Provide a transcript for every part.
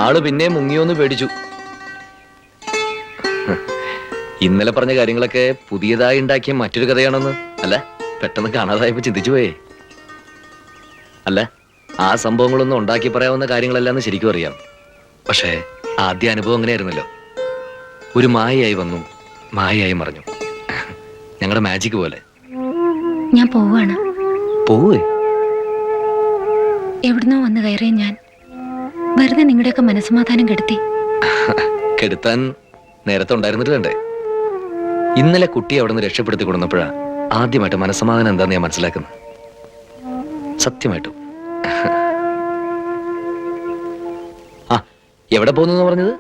ആള് പിന്നെ മുങ്ങിയോന്ന് പേടിച്ചു. ഇന്നലെ പറഞ്ഞ കാര്യങ്ങളൊക്കെ പുതിയതായി ഉണ്ടാക്കിയ മറ്റൊരു കഥയാണെന്ന് അല്ല പെട്ടെന്ന് കാണാതായപ്പോ ചിന്തിച്ചു പോയേ. അല്ല, ആ സംഭവങ്ങളൊന്നും ഉണ്ടാക്കി പറയാവുന്ന കാര്യങ്ങളല്ലെന്ന് ശരിക്കും അറിയാം. പക്ഷേ ആദ്യ അനുഭവം അങ്ങനെയായിരുന്നല്ലോ. ഒരു മായയായി വന്നു, മായയായി മറഞ്ഞു. ഞങ്ങളുടെ മാജിക് പോലെ. ഞാൻ പോവാണ്. പോവേ? എവിടുന്നോ വന്ന് കയറിയ ഞാൻ വെറുതെ നിങ്ങളുടെയൊക്കെ മനസ്സമാധാനം കെടുത്തി. കെടുത്താൻ നേരത്തെ ഉണ്ടായിരുന്നിട്ട് വേണ്ടേ? ഇന്നലെ കുട്ടിയെ അവിടെ നിന്ന് രക്ഷപ്പെടുത്തി കൊടുന്നപ്പോഴാ ആദ്യമായിട്ട് മനസ്സമാധാനം എന്താന്ന് ഞാൻ മനസ്സിലാക്കുന്നത്. സത്യമായിട്ടും. ആ, എവിടെ പോകുന്നു പറഞ്ഞത്?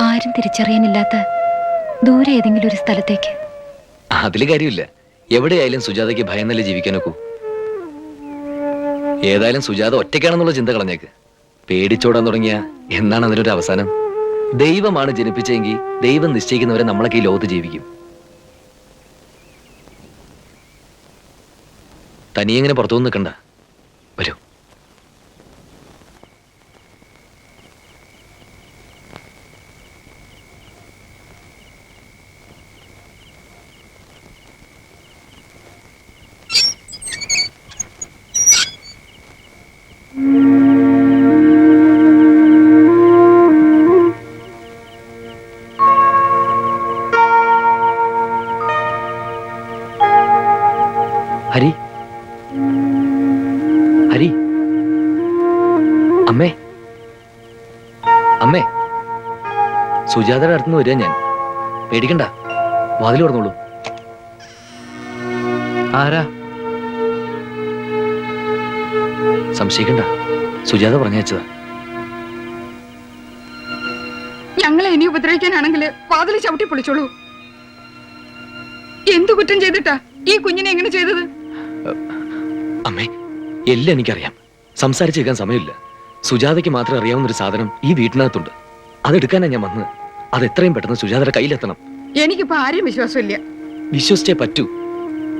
ആരും തിരിച്ചറിയാനില്ലാത്ത ദൂരെ ഏതെങ്കിലും ഒരു സ്ഥലത്തേക്ക്. അതില് കാര്യമില്ല. എവിടെയായാലും സുജാതയ്ക്ക് ഭയന്നല്ലേ ജീവിക്കാനൊക്കൂ. ഏതായാലും സുജാത ഒറ്റയ്ക്കാണെന്നുള്ള ചിന്ത കളഞ്ഞേക്ക്. പേടിച്ചോടാൻ തുടങ്ങിയ എന്നാണ് അതിനൊരു അവസാനം? ദൈവമാണ് ജനിപ്പിച്ചെങ്കിൽ ദൈവം നിശ്ചയിക്കുന്നവരെ നമ്മളൊക്കെ ഈ ലോകത്ത് ജീവിക്കും. തനിയെങ്ങനെ പുറത്തു നിൽക്കണ്ട, വരൂ. ഹരി, ഹരി, അമ്മേ, അമ്മേ, സുജാതയുടെ അടുത്തുനിന്ന് വരിക ഞാൻ. പേടിക്കണ്ട, വാതിൽ തുറന്നോളൂ. ആരാ? സംശയിക്കണ്ട, സുജാത പറഞ്ഞയച്ചതാ. ഞങ്ങളെ ഇനി ഉപദ്രവിക്കാനാണെങ്കിൽ വാതിൽ ചവിട്ടി പൊളിച്ചോളൂ. എന്തു കുറ്റം ചെയ്തിട്ടാ ഈ കുഞ്ഞിനെ എങ്ങനെ ചെയ്തത്? അമ്മേ, എല്ലാം എനിക്കറിയാം. സംസാരിച്ചേക്കാൻ സമയമില്ല. സുജാതയ്ക്ക് മാത്രം അറിയാവുന്ന ഒരു സാധനം ഈ വീട്ടിനകത്തുണ്ട്. അതെടുക്കാനാ ഞാൻ വന്നത്. അത് എത്രയും പെട്ടെന്ന് സുജാതയുടെ കയ്യിലെത്തണം. എനിക്കിപ്പോ ആരും വിശ്വാസമില്ല. വിശ്വസിച്ചേ പറ്റൂ.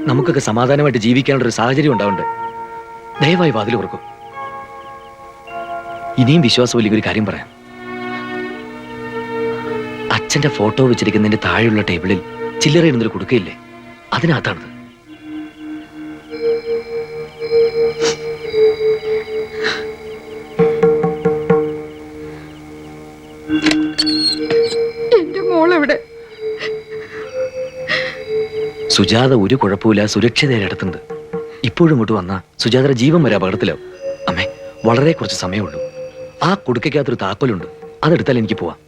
നമുക്കൊക്കെ സമാധാനമായിട്ട് ജീവിക്കാനുള്ള ഒരു സാഹചര്യം ഉണ്ടാവണ്ടേ? ദയവായി വാതിൽ തുറക്കും. ഇനിയും വിശ്വാസമില്ലെങ്കിൽ ഒരു കാര്യം പറയാം. അച്ഛന്റെ ഫോട്ടോ വെച്ചിരിക്കുന്നതിന്റെ താഴെയുള്ള ടേബിളിൽ ചില്ലറ ഇടുന്നൊരു കൊടുക്കയില്ലേ, അതിനകത്താണത്. എന്റെ മോളെവിടെ? സുജാത ഒരു കുഴപ്പമില്ല, സുരക്ഷിതയുടെ അടുത്തുണ്ട്. ഇപ്പോഴും ഇങ്ങോട്ട് വന്നാ സുജാതയുടെ ജീവൻ വരെ അപകടത്തിലാവും. അമ്മേ, വളരെ കുറച്ച് സമയമുള്ളൂ. ആ കുടുക്കകത്തൊരു താക്കോലുണ്ട്, അതെടുത്താൽ എനിക്ക് പോവാം.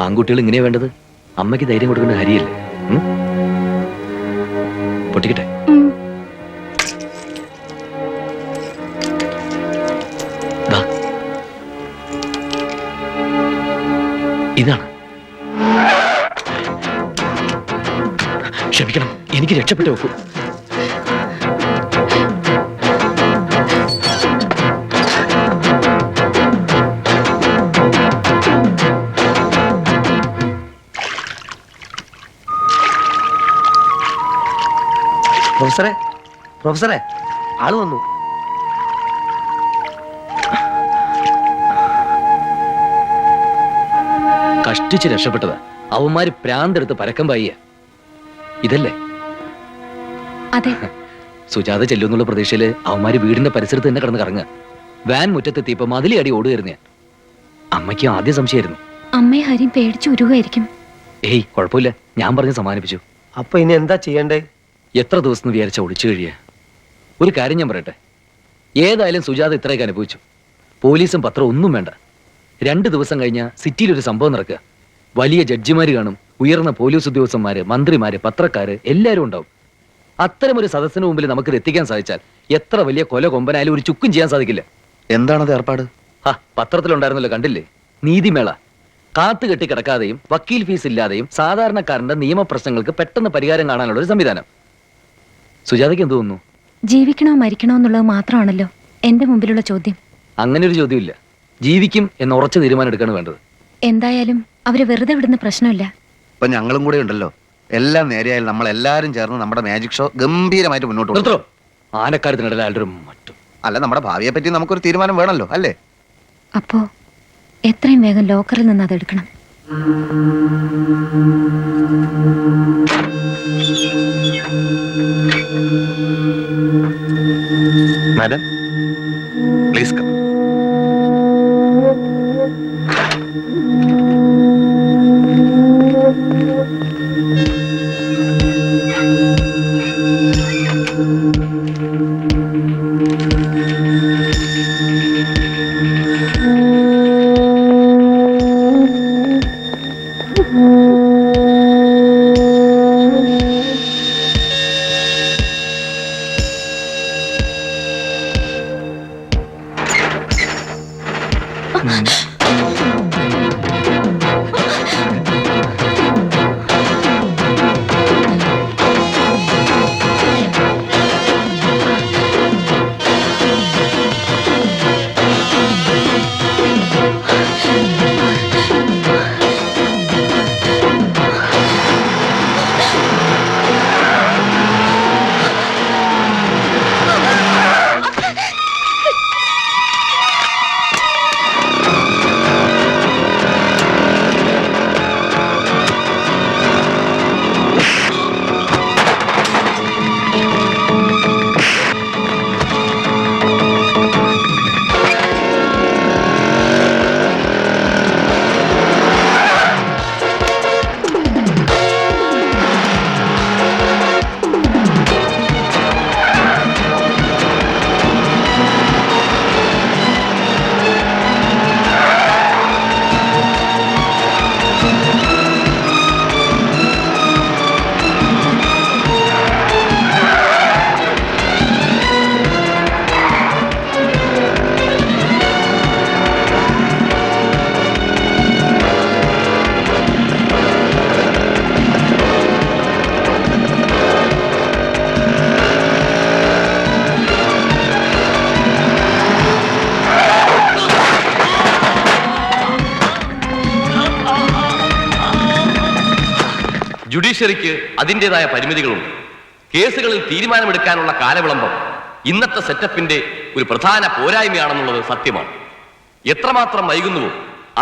ആൺകുട്ടികൾ ഇങ്ങനെയാ വേണ്ടത്. അമ്മയ്ക്ക് ധൈര്യം കൊടുക്കേണ്ട ഹരിയല്ലേ? പൊട്ടിക്കട്ടെ. ഇതാണ്. ക്ഷമിക്കണം, എനിക്ക് രക്ഷപ്പെട്ടു നോക്കൂ. പ്രൊഫസറെ, പ്രൊഫസറെ, ആള് വന്നു. കഷ്ടിച്ച് രക്ഷപ്പെട്ടതാ. അവന്മാര് പ്രാന്തെടുത്ത് പരക്കം പായ. ഇതല്ലേ? അതെ. സുജാത ചെല്ലുന്നുള്ള പ്രതീക്ഷയില് അവന്മാര് വീടിന്റെ പരിസരത്ത് തന്നെ കിടന്ന് കറങ്ങുക. വാൻ മുറ്റത്തെത്തിയപ്പോ മതിലി അടി ഓടുകയായിരുന്നു ഞാൻ. അമ്മയ്ക്ക് ആദ്യം സംശയമായിരുന്നു. അമ്മയെ ഹരിയും പേടിച്ചു ഉരുവായിരിക്കും. ഏയ്, കുഴപ്പമില്ല, ഞാൻ പറഞ്ഞ് സമാനിപ്പിച്ചു. അപ്പൊ ഇനി എന്താ ചെയ്യണ്ടേ? എത്ര ദിവസം വിചാരിച്ച ഒളിച്ചു കഴിയുക? ഒരു കാര്യം ഞാൻ പറയട്ടെ, ഏതായാലും സുജാത ഇത്രയൊക്കെ അനുഭവിച്ചു. പോലീസും പത്രം ഒന്നും വേണ്ട. 2 ദിവസം കഴിഞ്ഞ സിറ്റിയിൽ ഒരു സംഭവം നടക്കുക. വലിയ ജഡ്ജിമാര് കാണും, ഉയർന്ന പോലീസ് ഉദ്യോഗസ്ഥന്മാര്, മന്ത്രിമാര്, പത്രക്കാര് എല്ലാവരും ഉണ്ടാവും. അത്തരമൊരു സദസ്സിന് മുമ്പിൽ നമുക്കിത് എത്തിക്കാൻ സാധിച്ചാൽ എത്ര വലിയ കൊല കൊമ്പനായാലും ഒരു ചുക്കും ചെയ്യാൻ സാധിക്കില്ല. എന്താണത് ഏർപ്പാട്? പത്രത്തിലുണ്ടായിരുന്നല്ലോ, കണ്ടില്ലേ? നീതിമേള. കാത്തുകെട്ടി കിടക്കാതെയും വക്കീൽ ഫീസ് ഇല്ലാതെയും സാധാരണക്കാരന്റെ നിയമപ്രശ്നങ്ങൾക്ക് പെട്ടെന്ന് പരിഹാരം കാണാനുള്ള ഒരു സംവിധാനം. സുജാതയ്ക്ക് എന്ത് തോന്നുന്നു? ജീവിക്കണോ മരിക്കണോ എന്നുള്ളത് മാത്രമാണല്ലോ എന്റെ മുമ്പിലുള്ള ചോദ്യം. അങ്ങനെ ഒരു ചോദ്യമില്ല. ജീവിക്കും എന്ന ഉറച്ച തീരുമാനം എടുക്കാണ് വേണ്ടത്. എന്തായാലും അവര് വെറുതെ വിടുന്ന പ്രശ്നമില്ല. ഇപ്പൊ ഞങ്ങളും കൂടെ ഉണ്ടല്ലോ. എല്ലാം നേരെയായാലും നമ്മൾ എല്ലാരും ചേർന്ന് നമ്മുടെ മാജിക് ഷോ ഗംഭീരമായിട്ട് മുന്നോട്ട് കൊണ്ടുപോകും. നിർത്തോ ആനക്കാര്യത്തിനിടയിൽ ആരുടെ മറ്റും. അല്ല, നമ്മുടെ ഭാവിയെ പറ്റി നമുക്കൊരു തീരുമാനം വേണമല്ലോ, അല്ലേ? അപ്പോ എത്രയും വേഗം ലോക്കറിൽ നിന്ന് അതെടുക്കണം. Madam please come. ജുഡീഷ്യറിക്ക് അതിൻ്റെതായ പരിമിതികളുണ്ട്. കേസുകളിൽ തീരുമാനമെടുക്കാനുള്ള കാലവിളംബം ഇന്നത്തെ സെറ്റപ്പിന്റെ ഒരു പ്രധാന പോരായ്മയാണെന്നുള്ളത് സത്യമാണ്. എത്രമാത്രം വൈകുന്നുവോ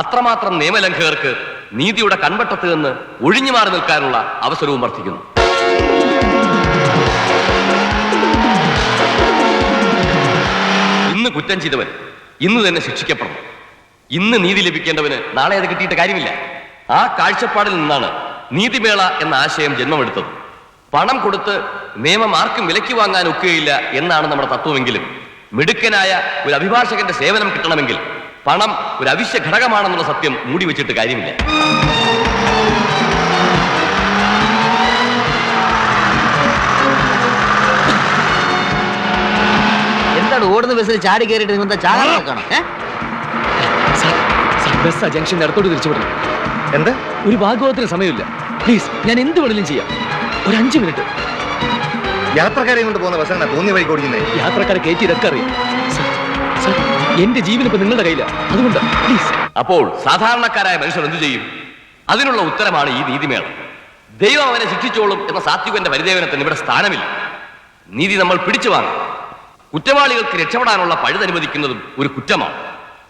അത്രമാത്രം നിയമലംഘകർക്ക് നീതിയുടെ കൺവട്ടത്ത് നിന്ന് ഒഴിഞ്ഞു മാറി നിൽക്കാനുള്ള അവസരവും വർദ്ധിക്കുന്നു. ഇന്ന് കുറ്റം ചെയ്തവൻ ഇന്ന് തന്നെ ശിക്ഷിക്കപ്പെടണം. ഇന്ന് നീതി ലഭിക്കേണ്ടവന് നാളെ അത് കിട്ടിയിട്ട് കാര്യമില്ല. ആ കാഴ്ചപ്പാടിൽ നിന്നാണ് നീതിമേള എന്ന ആശയം ജന്മമെടുത്തത്. പണം കൊടുത്ത് നിയമം ആർക്കും വിലയ്ക്ക് വാങ്ങാൻ ഒക്കുകയില്ല എന്നാണ് നമ്മുടെ തത്വമെങ്കിലും മിടുക്കനായ ഒരു അഭിഭാഷകന്റെ സേവനം കിട്ടണമെങ്കിൽ പണം ഒരു അവശ്യ ഘടകമാണെന്നുള്ള സത്യം മൂടി വെച്ചിട്ട് കാര്യമില്ല. എന്താണ് ഓടുന്ന ബസ്സിൽ ചാടി കയറിയിട്ട് നിങ്ങൾ ചാകാൻ നോക്കണം? ബസ് ജംഗ്ഷൻ അടുത്തോട്ട് തിരിച്ചു വിടണം. എന്ത്? ഒരു ഭാഗവത്തിന് സമയമില്ല. പ്ലീസ്, ഞാൻ എന്ത് വേണമെങ്കിലും ചെയ്യാം. ഒരു 5 മിനിറ്റ്. യാത്രക്കാരെ കൊണ്ട് പോകുന്ന ബസ്സാണ് തോന്നിയ വഴി ഓടിക്കുന്നത്. യാത്രക്കാരെ കയറ്റി ഇതൊക്കെ അറിയാം. സർ, എന്റെ ജീവൻ ഇപ്പൊ നിങ്ങളുടെ കയ്യിലാണ്. അതുകൊണ്ട് പ്ലീസ്. അപ്പോൾ സാധാരണക്കാരായ മനുഷ്യർ എന്തു ചെയ്യും? അതിനുള്ള ഉത്തരമാണ് ഈ നീതിമേള. ദൈവം അവനെ ശിക്ഷിച്ചോളും എന്ന സാത്വികന്റെ പരിദേവനത്തിന് ഇവിടെ സ്ഥാനമില്ല. നീതി നമ്മൾ പിടിച്ചു വാങ്ങും. കുറ്റവാളികൾക്ക് രക്ഷപ്പെടാനുള്ള പഴുതനുവദിക്കുന്നതും ഒരു കുറ്റമാണ്.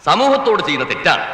സമൂഹത്തോട് ചെയ്യുന്ന തെറ്റാണ്.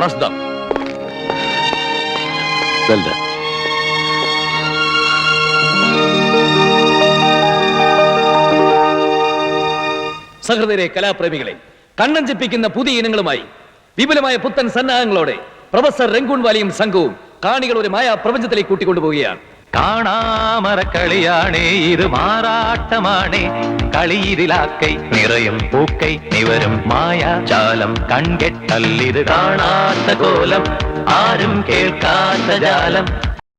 പാസ് ദം. Well done. സഹൃദയരെ കലാപ്രേമികളെ, കണ്ണഞ്ചിപ്പിക്കുന്ന പുതിയ ഇനങ്ങളുമായി വിപുലമായ പുത്തൻ സന്നാഹങ്ങളോടെ പ്രൊഫസർ രംഗൂൺ വാലിയും സംഘവും കാണികൾ ഒരു മായാ പ്രപഞ്ചത്തിലേക്ക് കൂട്ടിക്കൊണ്ടുപോവുകയാണ്. കാണാമറക്കളിയാണേ ഇത് മാറാട്ടമാണേ കളിയിലാക്കൈ നിറയും പൂക്കൈ നിവരും മായാജാലം കൺകെട്ടല്ലിത് കാണാത്ത കോലം ആരും കേൾക്കാത്ത ജാലം